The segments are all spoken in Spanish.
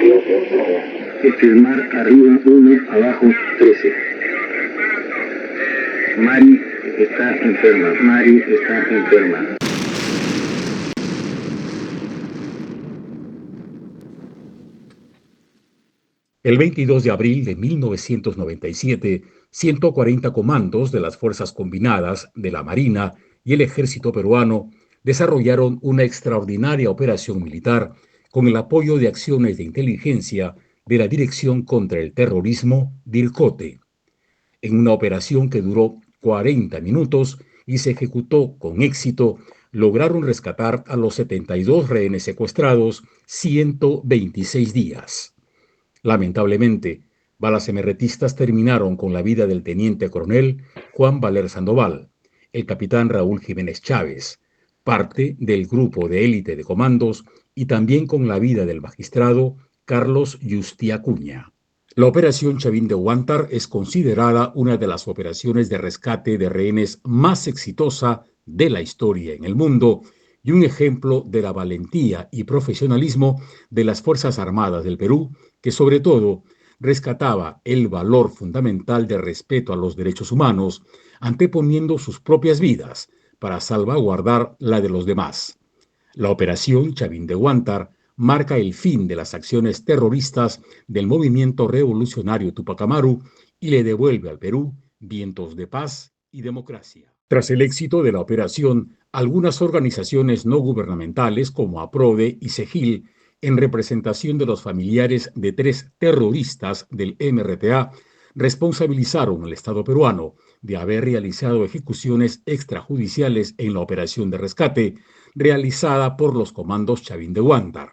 Este es mar arriba 1, abajo 13. Mari está enferma, Mari está enferma. El 22 de abril de 1997, 140 comandos de las Fuerzas Combinadas de la Marina y el Ejército peruano desarrollaron una extraordinaria operación militar con el apoyo de acciones de inteligencia de la Dirección contra el Terrorismo, DIRCOTE. En una operación que duró 40 minutos y se ejecutó con éxito, lograron rescatar a los 72 rehenes secuestrados 126 días. Lamentablemente, balas emerretistas terminaron con la vida del teniente coronel Juan Valer Sandoval, el capitán Raúl Jiménez Chávez, parte del grupo de élite de comandos, y también con la vida del magistrado Carlos Yusti Acuña. La operación Chavín de Huántar es considerada una de las operaciones de rescate de rehenes más exitosa de la historia en el mundo y un ejemplo de la valentía y profesionalismo de las Fuerzas Armadas del Perú, que sobre todo rescataba el valor fundamental de respeto a los derechos humanos, anteponiendo sus propias vidas para salvaguardar la de los demás. La operación Chavín de Huántar marca el fin de las acciones terroristas del movimiento revolucionario Tupac Amaru y le devuelve al Perú vientos de paz y democracia. Tras el éxito de la operación, algunas organizaciones no gubernamentales como APRODE y SEGIL, en representación de los familiares de 3 terroristas del MRTA, responsabilizaron al Estado peruano de haber realizado ejecuciones extrajudiciales en la operación de rescate realizada por los comandos Chavín de Huántar.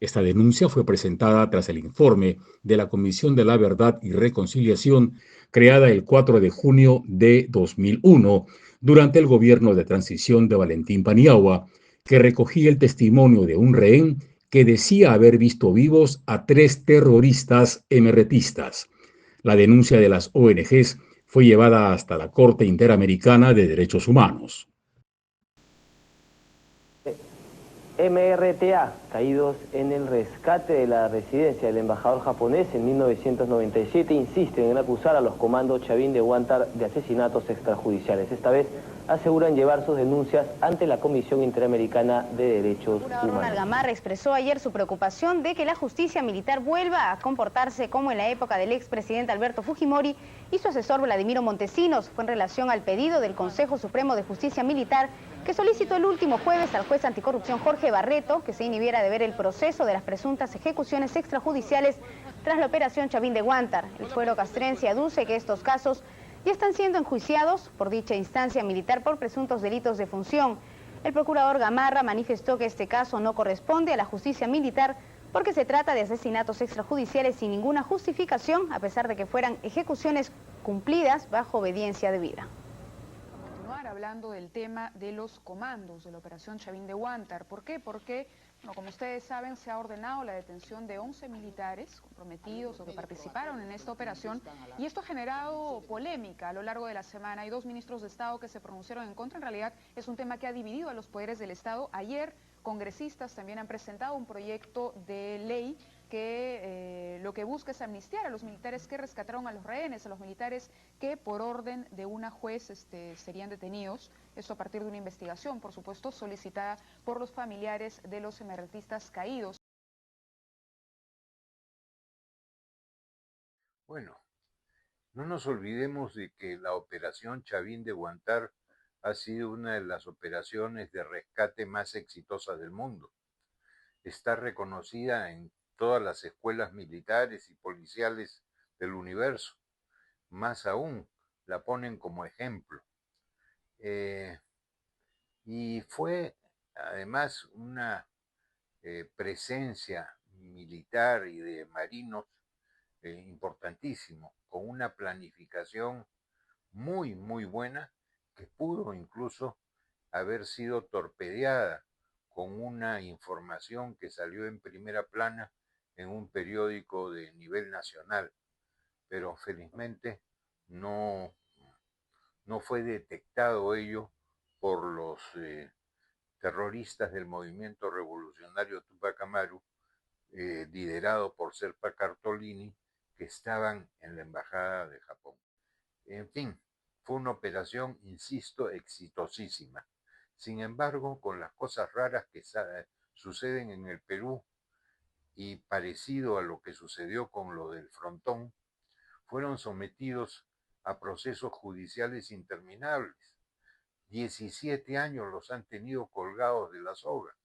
Esta denuncia fue presentada tras el informe de la Comisión de la Verdad y Reconciliación creada el 4 de junio de 2001 durante el gobierno de transición de Valentín Paniagua, que recogía el testimonio de un rehén que decía haber visto vivos a 3 terroristas emerretistas. La denuncia de las ONGs fue llevada hasta la Corte Interamericana de Derechos Humanos. MRTA, caídos en el rescate de la residencia del embajador japonés en 1997, insisten en acusar a los comandos Chavín de Huántar de asesinatos extrajudiciales. Esta vez aseguran llevar sus denuncias ante la Comisión Interamericana de Derechos Humanos. Ronald Gamarra expresó ayer su preocupación de que la justicia militar vuelva a comportarse como en la época del expresidente Alberto Fujimori y su asesor Vladimiro Montesinos. Fue en relación al pedido del Consejo Supremo de Justicia Militar que solicitó el último jueves al juez anticorrupción Jorge Barreto que se inhibiera de ver el proceso de las presuntas ejecuciones extrajudiciales tras la operación Chavín de Huántar. El fuero castrense aduce que estos casos ya están siendo enjuiciados por dicha instancia militar por presuntos delitos de función. El procurador Gamarra manifestó que este caso no corresponde a la justicia militar porque se trata de asesinatos extrajudiciales sin ninguna justificación, a pesar de que fueran ejecuciones cumplidas bajo obediencia debida. Hablando del tema de los comandos de la operación Chavín de Huántar. ¿Por qué? Porque, bueno, como ustedes saben, se ha ordenado la detención de 11 militares comprometidos o que participaron en esta operación y esto ha generado polémica a lo largo de la semana. Hay 2 ministros de Estado que se pronunciaron en contra. En realidad es un tema que ha dividido a los poderes del Estado. Ayer congresistas también han presentado un proyecto de ley que lo que busca es amnistiar a los militares que rescataron a los rehenes, a los militares que por orden de una juez serían detenidos. Esto a partir de una investigación, por supuesto, solicitada por los familiares de los emergentistas caídos. Bueno, no nos olvidemos de que la operación Chavín de Huántar ha sido una de las operaciones de rescate más exitosas del mundo. Está reconocida en todas las escuelas militares y policiales del universo. Más aún, la ponen como ejemplo. Y fue además una presencia militar y de marinos importantísimo, con una planificación muy, muy buena que pudo incluso haber sido torpedeada con una información que salió en primera plana en un periódico de nivel nacional, pero felizmente no fue detectado ello por los terroristas del movimiento revolucionario Tupac Amaru, liderado por Serpa Cartolini, que estaban en la Embajada de Japón. En fin, fue una operación, insisto, exitosísima. Sin embargo, con las cosas raras que suceden en el Perú y parecido a lo que sucedió con lo del Frontón, fueron sometidos a procesos judiciales interminables. 17 años los han tenido colgados de la soga.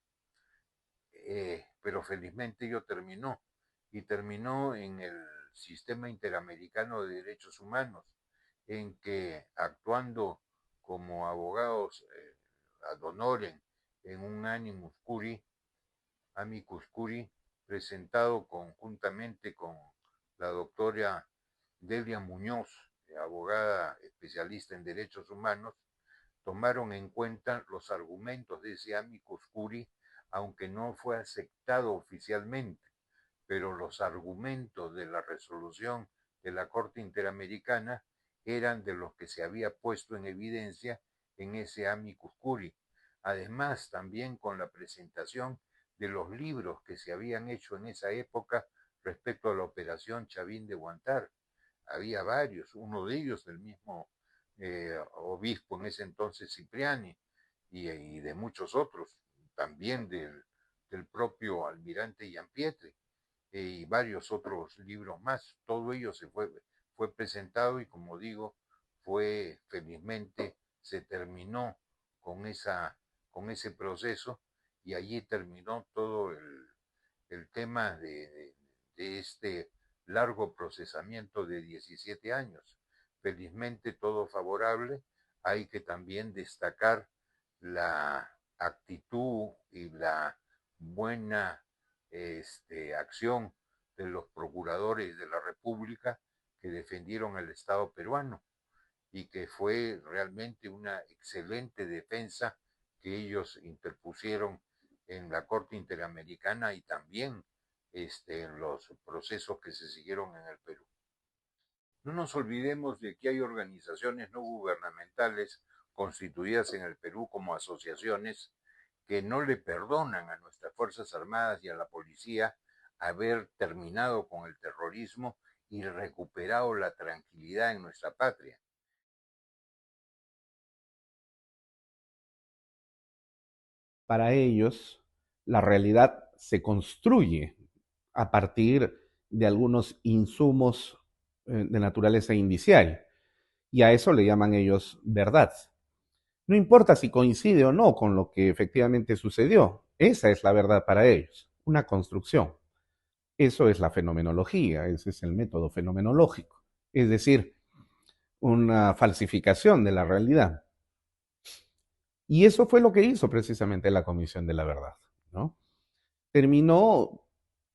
Pero felizmente ello terminó, y terminó en el Sistema Interamericano de Derechos Humanos, en que, actuando como abogados ad honorem en un amicus curiae, presentado conjuntamente con la doctora Delia Muñoz, abogada especialista en derechos humanos, tomaron en cuenta los argumentos de ese amicus curiae, aunque no fue aceptado oficialmente, pero los argumentos de la resolución de la Corte Interamericana eran de los que se había puesto en evidencia en ese amicus curiae. Además, también con la presentación de los libros que se habían hecho en esa época respecto a la operación Chavín de Huántar. Había varios, uno de ellos del mismo obispo en ese entonces, Cipriani, y de muchos otros, también del propio almirante Giampietri, y varios otros libros más. Todo ello fue presentado, y, como digo, felizmente se terminó con ese proceso, y allí terminó todo el tema de este largo procesamiento de 17 años. Felizmente todo favorable. Hay que también destacar la actitud y la buena acción de los procuradores de la República, que defendieron al Estado peruano, y que fue realmente una excelente defensa que ellos interpusieron en la Corte Interamericana, y también en los procesos que se siguieron en el Perú. No nos olvidemos de que hay organizaciones no gubernamentales constituidas en el Perú como asociaciones que no le perdonan a nuestras Fuerzas Armadas y a la policía haber terminado con el terrorismo y recuperado la tranquilidad en nuestra patria. Para ellos, la realidad se construye a partir de algunos insumos de naturaleza indiciaria, y a eso le llaman ellos verdad. No importa si coincide o no con lo que efectivamente sucedió, esa es la verdad para ellos, una construcción. Eso es la fenomenología, ese es el método fenomenológico, es decir, una falsificación de la realidad. Y eso fue lo que hizo precisamente la Comisión de la Verdad, ¿no? Terminó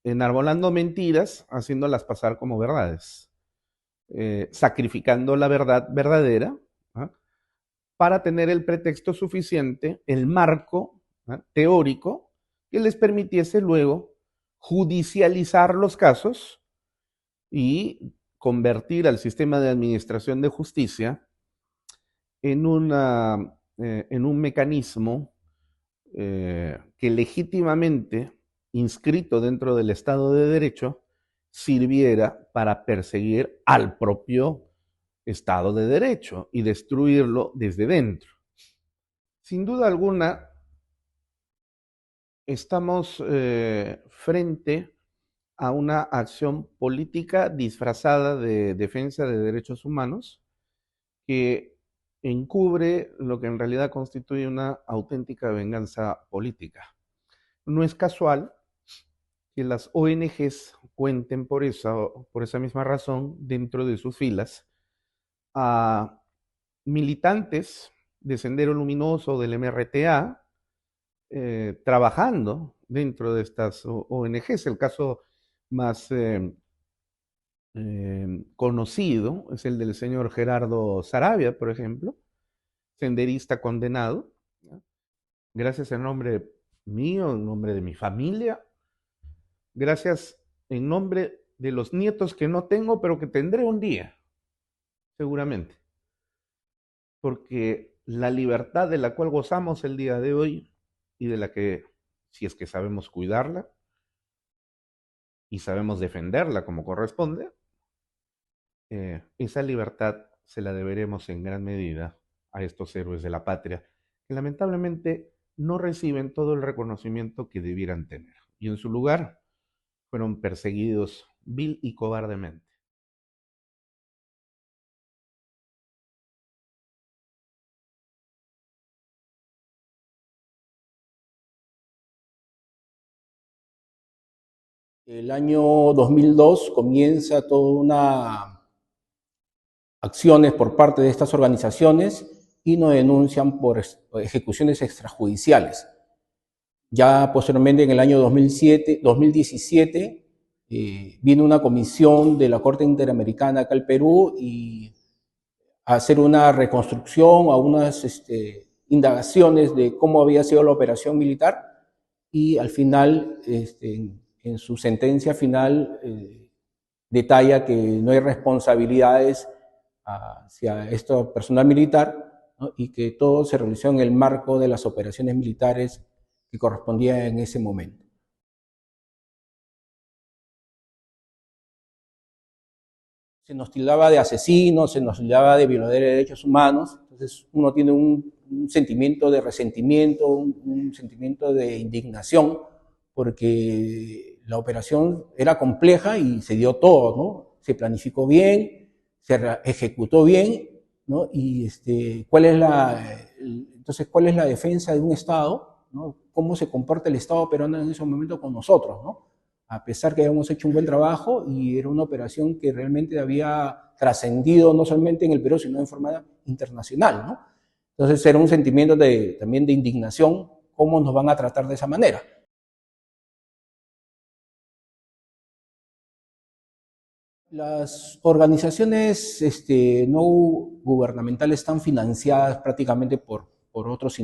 enarbolando mentiras, haciéndolas pasar como verdades, sacrificando la verdad verdadera, ¿no?, para tener el pretexto suficiente, el marco, ¿no?, teórico, que les permitiese luego judicializar los casos y convertir al sistema de administración de justicia en un mecanismo que legítimamente, inscrito dentro del Estado de Derecho, sirviera para perseguir al propio Estado de Derecho y destruirlo desde dentro. Sin duda alguna, estamos frente a una acción política disfrazada de defensa de derechos humanos, que encubre lo que en realidad constituye una auténtica venganza política. No es casual que las ONGs cuenten por esa misma razón dentro de sus filas a militantes de Sendero Luminoso, del MRTA, trabajando dentro de estas ONGs. El caso más conocido es el del señor Gerardo Saravia, por ejemplo, senderista condenado, ¿no?, gracias en nombre mío, en nombre de mi familia, gracias en nombre de los nietos que no tengo, pero que tendré un día, seguramente. Porque la libertad de la cual gozamos el día de hoy, y de la que, si es que sabemos cuidarla, y sabemos defenderla como corresponde, esa libertad se la deberemos en gran medida a estos héroes de la patria, que lamentablemente no reciben todo el reconocimiento que debieran tener. Y en su lugar fueron perseguidos vil y cobardemente. El año 2002 comienza toda una acciones por parte de estas organizaciones y nos denuncian por ejecuciones extrajudiciales. Ya posteriormente, en el año 2017, vino una comisión de la Corte Interamericana acá al Perú y a hacer una reconstrucción, a unas indagaciones de cómo había sido la operación militar, y al final, en su sentencia final, detalla que no hay responsabilidades hacia este personal militar, ¿no? Y que todo se realizó en el marco de las operaciones militares que correspondían en ese momento. Se nos tildaba de asesinos, se nos tildaba de violadores de derechos humanos, entonces uno tiene un sentimiento de resentimiento, un sentimiento de indignación, porque la operación era compleja y se dio todo, ¿no? Se planificó bien, se ejecutó bien, ¿no? Y entonces, ¿cuál es la defensa de un Estado, ¿no? ¿Cómo se comporta el Estado peruano en ese momento con nosotros, ¿no? A pesar que habíamos hecho un buen trabajo y era una operación que realmente había trascendido no solamente en el Perú, sino en forma internacional, ¿no? Entonces era un sentimiento también de indignación, ¿cómo nos van a tratar de esa manera? Las organizaciones no gubernamentales están financiadas prácticamente por otros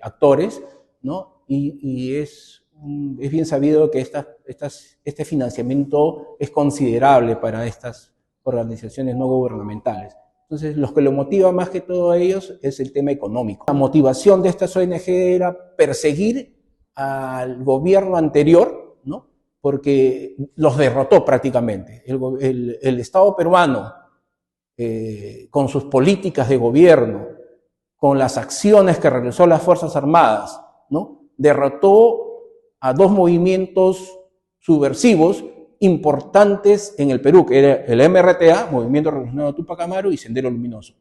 actores, ¿no? Y es bien sabido que este financiamiento es considerable para estas organizaciones no gubernamentales. Entonces, lo que lo motiva más que todo a ellos es el tema económico. La motivación de estas ONG era perseguir al gobierno anterior, ¿no? Porque los derrotó prácticamente. El Estado peruano, con sus políticas de gobierno, con las acciones que realizó las Fuerzas Armadas, ¿no? Derrotó a dos movimientos subversivos importantes en el Perú, que era el MRTA, Movimiento Revolucionario Túpac Amaru, y Sendero Luminoso.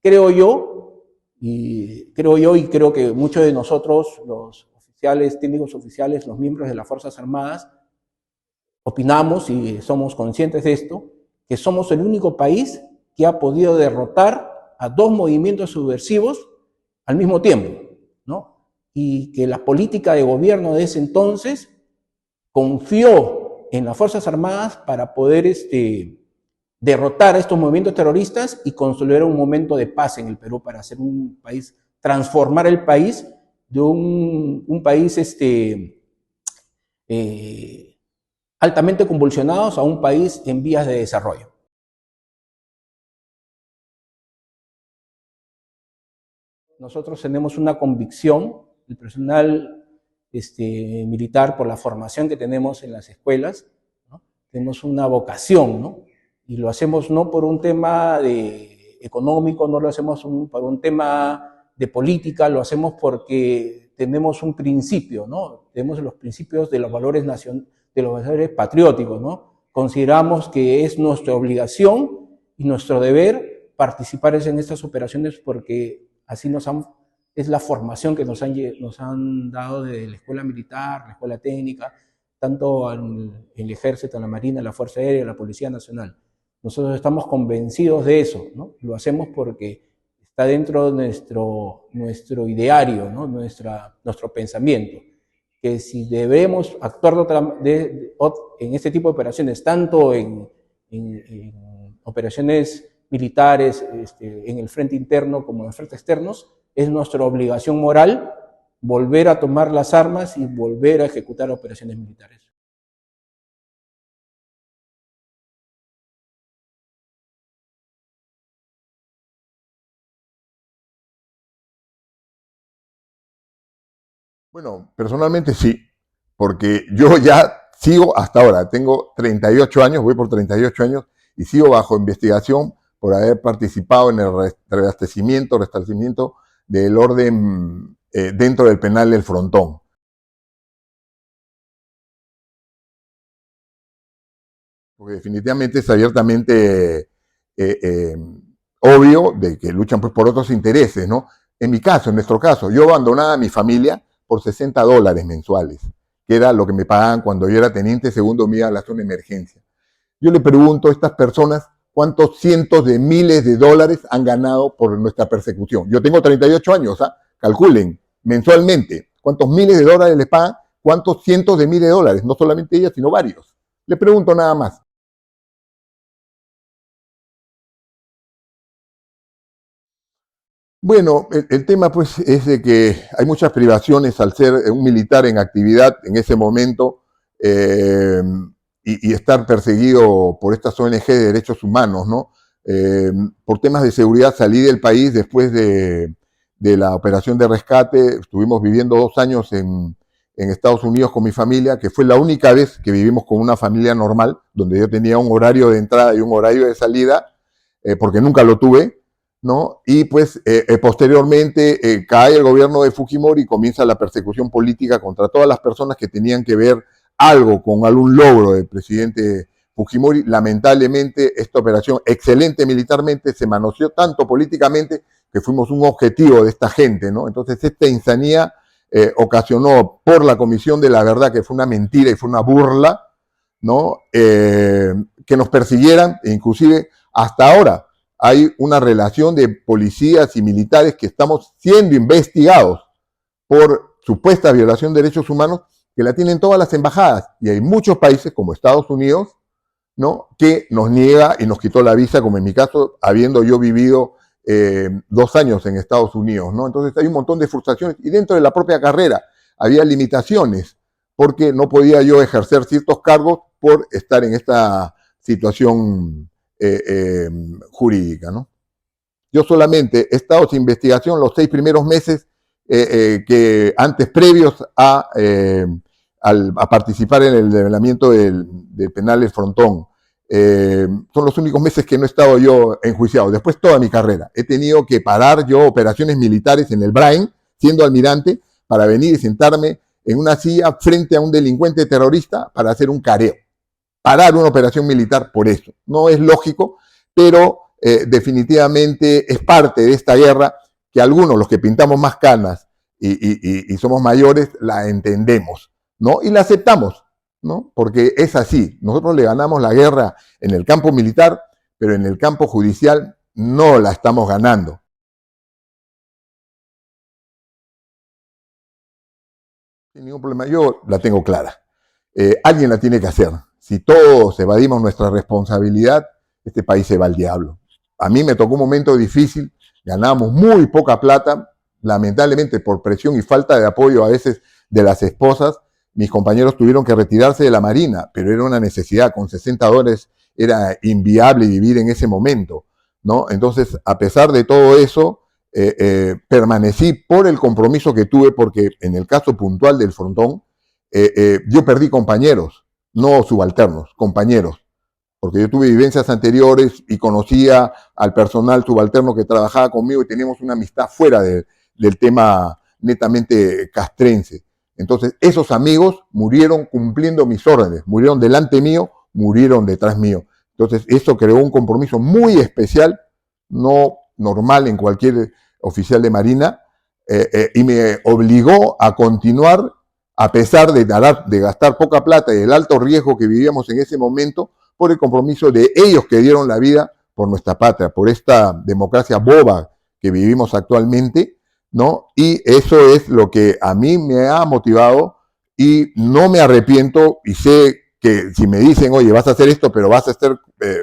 Creo yo y creo que muchos de nosotros, los oficiales, técnicos oficiales, los miembros de las Fuerzas Armadas, opinamos y somos conscientes de esto, que somos el único país que ha podido derrotar a dos movimientos subversivos al mismo tiempo, ¿no? Y que la política de gobierno de ese entonces confió en las Fuerzas Armadas para poder derrotar a estos movimientos terroristas y construir un momento de paz en el Perú para hacer un país, transformar el país de un país altamente convulsionados a un país en vías de desarrollo. Nosotros tenemos una convicción, el personal militar, por la formación que tenemos en las escuelas, ¿no? Tenemos una vocación, ¿no? Y lo hacemos no por un tema económico, no lo hacemos por un tema de política, lo hacemos porque tenemos un principio, ¿no? Tenemos los principios de los valores de los valores patrióticos, ¿no? Consideramos que es nuestra obligación y nuestro deber participar en estas operaciones porque así es la formación que nos han dado de la escuela militar, la escuela técnica, tanto en el ejército, en la marina, en la Fuerza Aérea, en la Policía Nacional. Nosotros estamos convencidos de eso, ¿no? Lo hacemos porque está dentro de nuestro ideario, ¿no? Nuestro pensamiento, que si debemos actuar en este tipo de operaciones, tanto en operaciones militares, en el frente interno como en el frente externos, es nuestra obligación moral volver a tomar las armas y volver a ejecutar operaciones militares. Bueno, personalmente sí, porque yo ya sigo hasta ahora, tengo 38 años, voy por 38 años y sigo bajo investigación por haber participado en el restablecimiento del orden dentro del penal del Frontón. Porque definitivamente es abiertamente obvio de que luchan pues, por otros intereses, ¿no? En mi caso, en nuestro caso, yo abandonaba a mi familia por $60 mensuales, que era lo que me pagaban cuando yo era teniente segundo, me iba a la zona de emergencia. Yo le pregunto a estas personas cuántos cientos de miles de dólares han ganado por nuestra persecución. Yo tengo 38 años, ¿ah? Calculen mensualmente cuántos miles de dólares les pagan, cuántos cientos de miles de dólares, no solamente ellas, sino varios. Le pregunto nada más. Bueno, el tema pues es de que hay muchas privaciones al ser un militar en actividad en ese momento y estar perseguido por estas ONG de derechos humanos, ¿no? Por temas de seguridad salí del país después de la operación de rescate, estuvimos viviendo 2 años en Estados Unidos con mi familia, que fue la única vez que vivimos con una familia normal, donde yo tenía un horario de entrada y un horario de salida, porque nunca lo tuve, ¿no? Y pues posteriormente cae el gobierno de Fujimori y comienza la persecución política contra todas las personas que tenían que ver algo con algún logro del presidente Fujimori. Lamentablemente esta operación, excelente militarmente, se manoseó tanto políticamente que fuimos un objetivo de esta gente, ¿no? Entonces esta insanía ocasionó por la Comisión de la Verdad, que fue una mentira y fue una burla, ¿no? Que nos persiguieran, e inclusive hasta ahora hay una relación de policías y militares que estamos siendo investigados por supuesta violación de derechos humanos que la tienen todas las embajadas. Y hay muchos países, como Estados Unidos, ¿no? Que nos niega y nos quitó la visa, como en mi caso, habiendo yo vivido 2 años en Estados Unidos, ¿no? Entonces hay un montón de frustraciones. Y dentro de la propia carrera había limitaciones, porque no podía yo ejercer ciertos cargos por estar en esta situación jurídica, ¿no? Yo solamente he estado sin investigación los 6 primeros meses que antes previos a participar en el develamiento del penal El Frontón. Son los únicos meses que no he estado yo enjuiciado. Después toda mi carrera. He tenido que parar yo operaciones militares en el Brain, siendo almirante, para venir y sentarme en una silla frente a un delincuente terrorista para hacer un careo. Parar una operación militar por eso. No es lógico, pero definitivamente es parte de esta guerra que algunos, los que pintamos más canas y somos mayores, la entendemos, ¿no? Y la aceptamos, ¿no? Porque es así. Nosotros le ganamos la guerra en el campo militar, pero en el campo judicial no la estamos ganando. Sin ningún problema. Yo la tengo clara. Alguien la tiene que hacer. Si todos evadimos nuestra responsabilidad, este país se va al diablo. A mí me tocó un momento difícil, ganábamos muy poca plata, lamentablemente por presión y falta de apoyo a veces de las esposas, mis compañeros tuvieron que retirarse de la Marina, pero era una necesidad, con $60 era inviable vivir en ese momento, ¿no? Entonces, a pesar de todo eso, permanecí por el compromiso que tuve, porque en el caso puntual del Frontón, yo perdí compañeros, no subalternos, compañeros, porque yo tuve vivencias anteriores y conocía al personal subalterno que trabajaba conmigo y teníamos una amistad fuera del tema netamente castrense. Entonces, esos amigos murieron cumpliendo mis órdenes, murieron delante mío, murieron detrás mío. Entonces, eso creó un compromiso muy especial, no normal en cualquier oficial de Marina, y me obligó a continuar a pesar de gastar poca plata y el alto riesgo que vivíamos en ese momento, por el compromiso de ellos que dieron la vida por nuestra patria, por esta democracia boba que vivimos actualmente, ¿no? Y eso es lo que a mí me ha motivado y no me arrepiento, y sé que si me dicen, oye, vas a hacer esto, pero vas a estar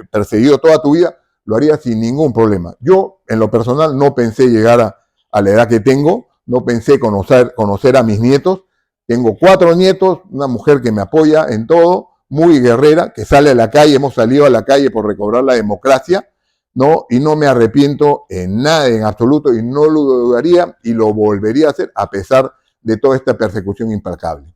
perseguido toda tu vida, lo haría sin ningún problema. Yo, en lo personal, no pensé llegar a la edad que tengo, no pensé conocer a mis nietos. Tengo 4 nietos, una mujer que me apoya en todo, muy guerrera, que sale a la calle, hemos salido a la calle por recobrar la democracia, ¿no? Y no me arrepiento en nada, en absoluto, y no lo dudaría y lo volvería a hacer a pesar de toda esta persecución implacable.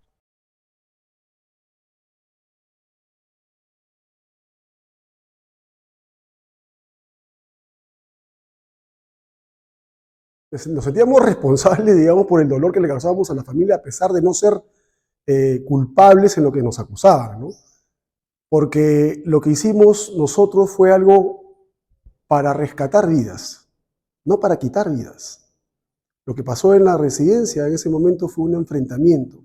nos sentíamos responsables, digamos, por el dolor que le causábamos a la familia, a pesar de no ser culpables en lo que nos acusaban, ¿no? Porque lo que hicimos nosotros fue algo para rescatar vidas, no para quitar vidas. Lo que pasó en la residencia en ese momento fue un enfrentamiento,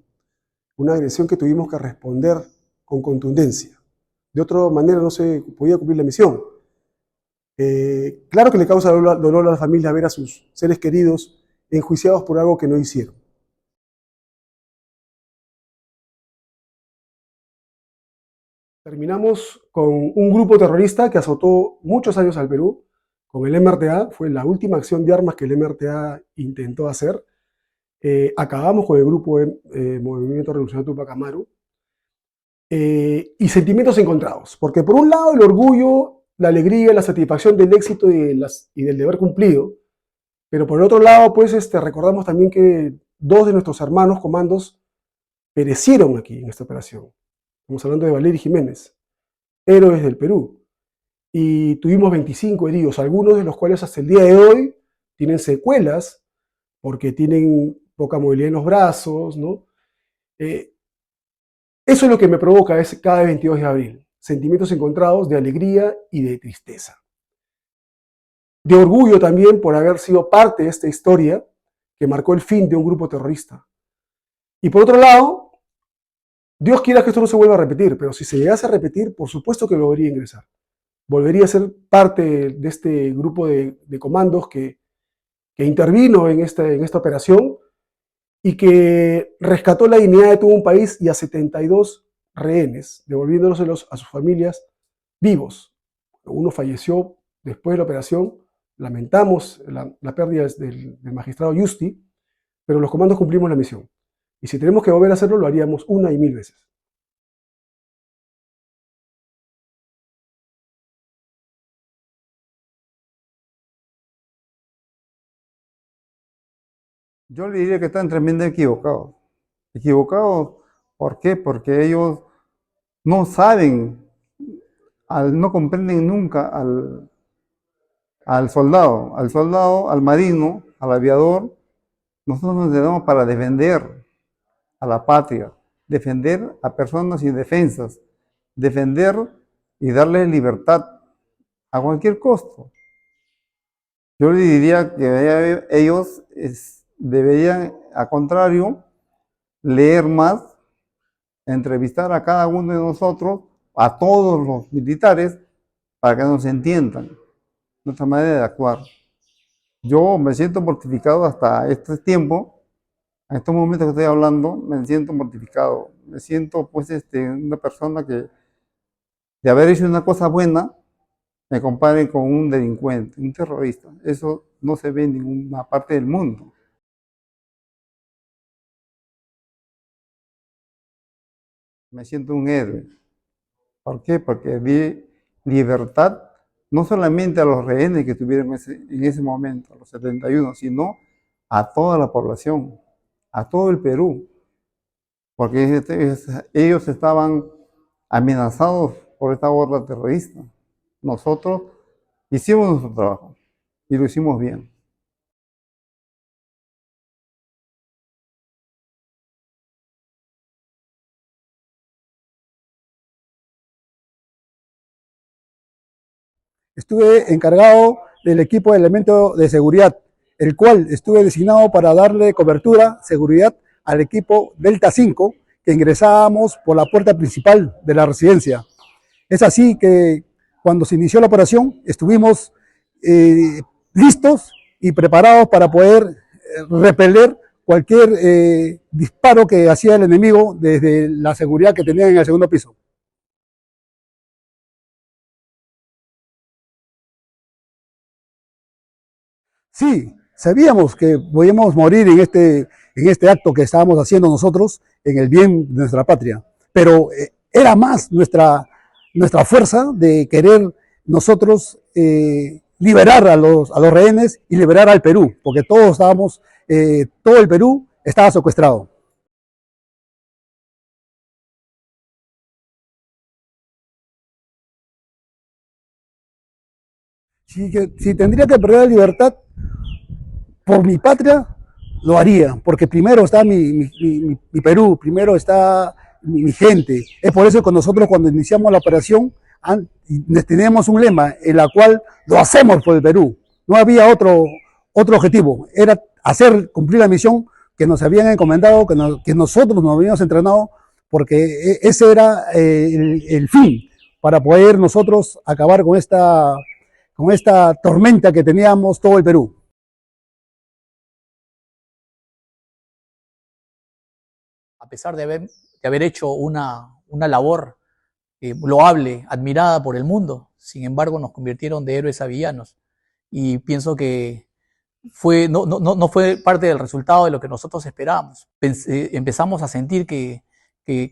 una agresión que tuvimos que responder con contundencia. De otra manera no se podía cumplir la misión. Claro que le causa dolor a la familia ver a sus seres queridos enjuiciados por algo que no hicieron. Terminamos con un grupo terrorista que azotó muchos años al Perú, con el MRTA, fue la última acción de armas que el MRTA intentó hacer. Acabamos con el grupo Movimiento Revolucionario Tupac Amaru. Y sentimientos encontrados, porque por un lado el orgullo, la alegría, la satisfacción del éxito y del deber cumplido, pero por el otro lado, pues recordamos también que 2 de nuestros hermanos comandos perecieron aquí en esta operación. Estamos hablando de Valery Jiménez, héroes del Perú, y tuvimos 25 heridos, algunos de los cuales hasta el día de hoy tienen secuelas, porque tienen poca movilidad en los brazos, ¿no? Eso es lo que me provoca cada 22 de abril, sentimientos encontrados de alegría y de tristeza. De orgullo también por haber sido parte de esta historia que marcó el fin de un grupo terrorista. Y por otro lado, Dios quiera que esto no se vuelva a repetir, pero si se llegase a repetir, por supuesto que volvería a ingresar. Volvería a ser parte de este grupo de comandos que intervino en esta operación y que rescató la dignidad de todo un país y a 72 rehenes, devolviéndolos a sus familias vivos. Uno falleció después de la operación, lamentamos la pérdida del magistrado Yusti, pero los comandos cumplimos la misión. Y si tenemos que volver a hacerlo, lo haríamos 1 y 1000 veces. Yo le diría que están tremendamente equivocados. Equivocados, ¿por qué? Porque ellos no saben, no comprenden nunca al soldado, al marino, al aviador. Nosotros nos entrenamos para defender a la patria, defender a personas indefensas, defender y darles libertad a cualquier costo. Yo le diría que ellos deberían, al contrario, leer más, entrevistar a cada uno de nosotros, a todos los militares, para que nos entiendan nuestra manera de actuar. Yo me siento mortificado hasta este tiempo, en estos momentos que estoy hablando, me siento mortificado. Me siento, pues, una persona que, de haber hecho una cosa buena, me comparen con un delincuente, un terrorista. Eso no se ve en ninguna parte del mundo. Me siento un héroe. ¿Por qué? Porque di libertad no solamente a los rehenes que estuvieron en ese momento, a los 71, sino a toda la población, a todo el Perú. Porque ellos estaban amenazados por esta horda terrorista. Nosotros hicimos nuestro trabajo y lo hicimos bien. Estuve encargado del equipo de elementos de seguridad, el cual estuve designado para darle cobertura, seguridad al equipo Delta 5, que ingresábamos por la puerta principal de la residencia. Es así que cuando se inició la operación estuvimos listos y preparados para poder repeler cualquier disparo que hacía el enemigo desde la seguridad que tenían en el segundo piso. Sí, sabíamos que podíamos morir en este acto que estábamos haciendo nosotros en el bien de nuestra patria, pero era más nuestra fuerza de querer nosotros liberar a los rehenes y liberar al Perú, porque todos estábamos, todo el Perú estaba secuestrado. Si tendría que perder la libertad, por mi patria lo haría, porque primero está mi Perú, primero está mi gente. Es por eso que nosotros cuando iniciamos la operación teníamos un lema en la cual lo hacemos por el Perú. No había otro objetivo, era cumplir la misión que nos habían encomendado, que nosotros nos habíamos entrenado, porque ese era el fin, para poder nosotros acabar con esta tormenta que teníamos todo el Perú. A pesar de haber hecho una labor loable, admirada por el mundo, sin embargo nos convirtieron de héroes a villanos. Y pienso que no fue parte del resultado de lo que nosotros esperábamos. Empezamos a sentir que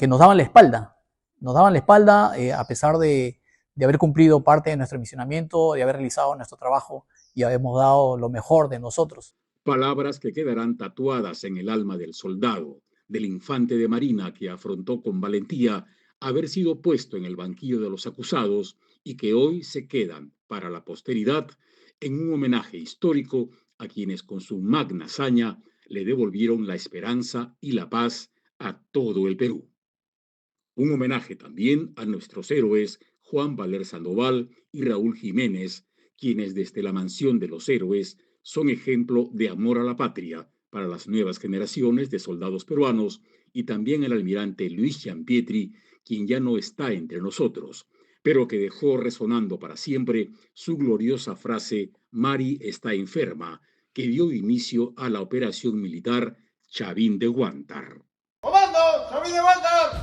nos daban la espalda. Nos daban la espalda a pesar de haber cumplido parte de nuestro misionamiento, de haber realizado nuestro trabajo y habíamos dado lo mejor de nosotros. Palabras que quedarán tatuadas en el alma del soldado, del infante de marina que afrontó con valentía haber sido puesto en el banquillo de los acusados y que hoy se quedan para la posteridad en un homenaje histórico a quienes con su magna hazaña le devolvieron la esperanza y la paz a todo el Perú. Un homenaje también a nuestros héroes Juan Valer Sandoval y Raúl Jiménez, quienes desde la Mansión de los Héroes son ejemplo de amor a la patria para las nuevas generaciones de soldados peruanos, y también el almirante Luis Giampietri, quien ya no está entre nosotros, pero que dejó resonando para siempre su gloriosa frase «Mari está enferma», que dio inicio a la operación militar Chavín de Huántar. ¡Comando! ¡Chavín de Huántar!